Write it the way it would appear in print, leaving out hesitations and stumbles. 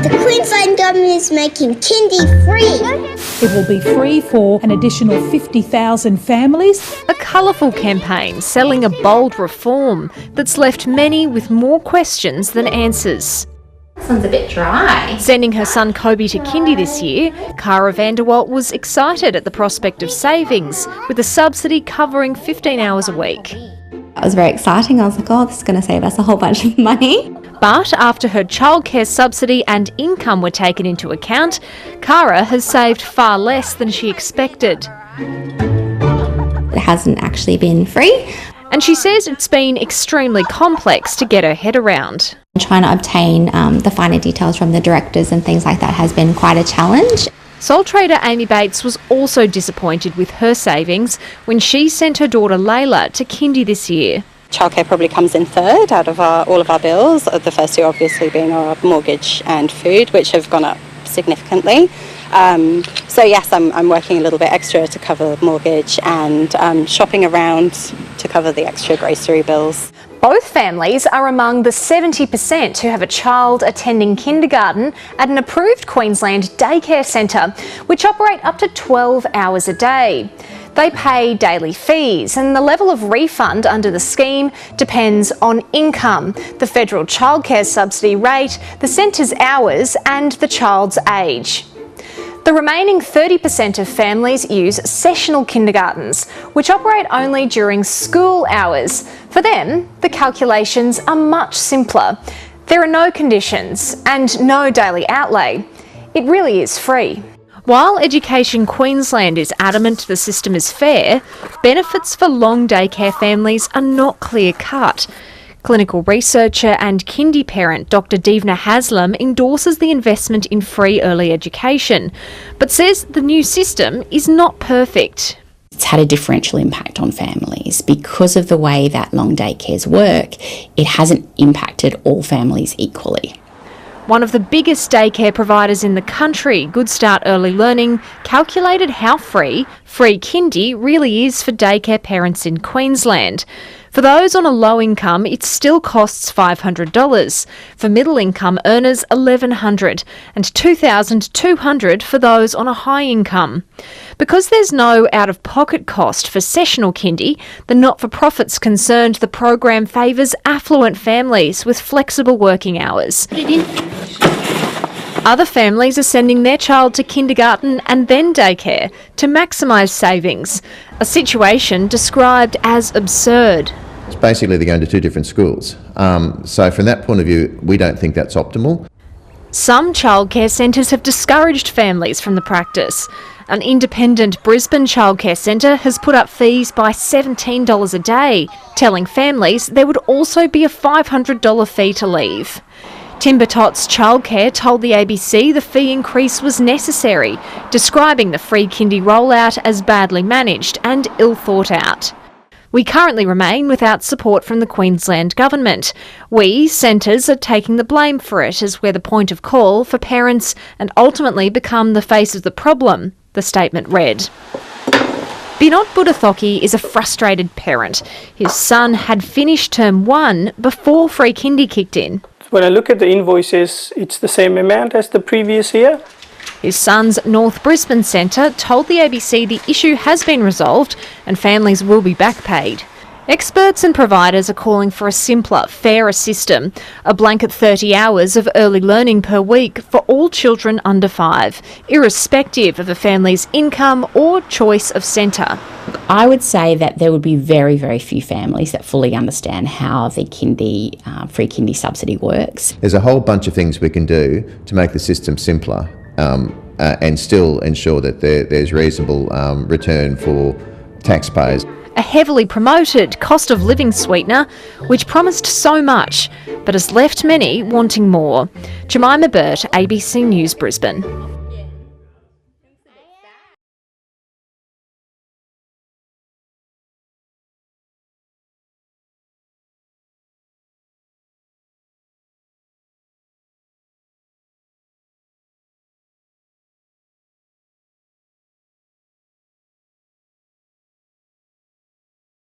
The Queensland Government is making Kindy free. It will be free for an additional 50,000 families. A colourful campaign selling a bold reform that's left many with more questions than answers. This one's a bit dry. Sending her son Kobe to Kindy this year, Cara Vanderwalt was excited at the prospect of savings, with a subsidy covering 15 hours a week. That was very exciting. I was like, oh, this is going to save us a whole bunch of money. But after her childcare subsidy and income were taken into account, Cara has saved far less than she expected. It hasn't actually been free. And she says it's been extremely complex to get her head around. Trying to obtain the finer details from the directors and things like that has been quite a challenge. Sole trader Amy Bates was also disappointed with her savings when she sent her daughter Layla to Kindy this year. Childcare probably comes in third out of all of our bills, the first two obviously being our mortgage and food, which have gone up significantly. So yes, I'm working a little bit extra to cover the mortgage and shopping around to cover the extra grocery bills. Both families are among the 70% who have a child attending kindergarten at an approved Queensland daycare centre, which operate up to 12 hours a day. They pay daily fees, and the level of refund under the scheme depends on income, the federal childcare subsidy rate, the centre's hours and the child's age. The remaining 30% of families use sessional kindergartens, which operate only during school hours. For them, the calculations are much simpler. There are no conditions and no daily outlay. It really is free. While Education Queensland is adamant the system is fair, benefits for long daycare families are not clear-cut. Clinical researcher and Kindy parent Dr Divna Haslam endorses the investment in free early education, but says the new system is not perfect. It's had a differential impact on families. Because of the way that long daycares work, it hasn't impacted all families equally. One of the biggest daycare providers in the country, Good Start Early Learning, calculated how free Kindy really is for daycare parents in Queensland. For those on a low income, it still costs $500. For middle income earners, $1,100 and $2,200 for those on a high income. Because there's no out-of-pocket cost for sessional Kindy, the not-for-profits concerned the program favours affluent families with flexible working hours. Other families are sending their child to kindergarten and then daycare to maximise savings, a situation described as absurd. It's basically they're going to two different schools. So from that point of view, we don't think that's optimal. Some childcare centres have discouraged families from the practice. An independent Brisbane childcare centre has put up fees by $17 a day, telling families there would also be a $500 fee to leave. Timbertot's Childcare told the ABC the fee increase was necessary, describing the free Kindy rollout as badly managed and ill thought out. We currently remain without support from the Queensland Government. We, centres, are taking the blame for it as we're the point of call for parents and ultimately become the face of the problem, the statement read. Binod Buddhathoki is a frustrated parent. His son had finished term 1 before free Kindy kicked in. When I look at the invoices, it's the same amount as the previous year. His son's North Brisbane centre told the ABC the issue has been resolved and families will be back paid. Experts and providers are calling for a simpler, fairer system, a blanket 30 hours of early learning per week for all children under 5, irrespective of a family's income or choice of centre. I would say that there would be very, very few families that fully understand how the Kindy, free Kindy subsidy works. There's a whole bunch of things we can do to make the system simpler and still ensure that there's reasonable return for taxpayers. A heavily promoted cost of living sweetener, which promised so much, but has left many wanting more. Jemima Burt, ABC News, Brisbane.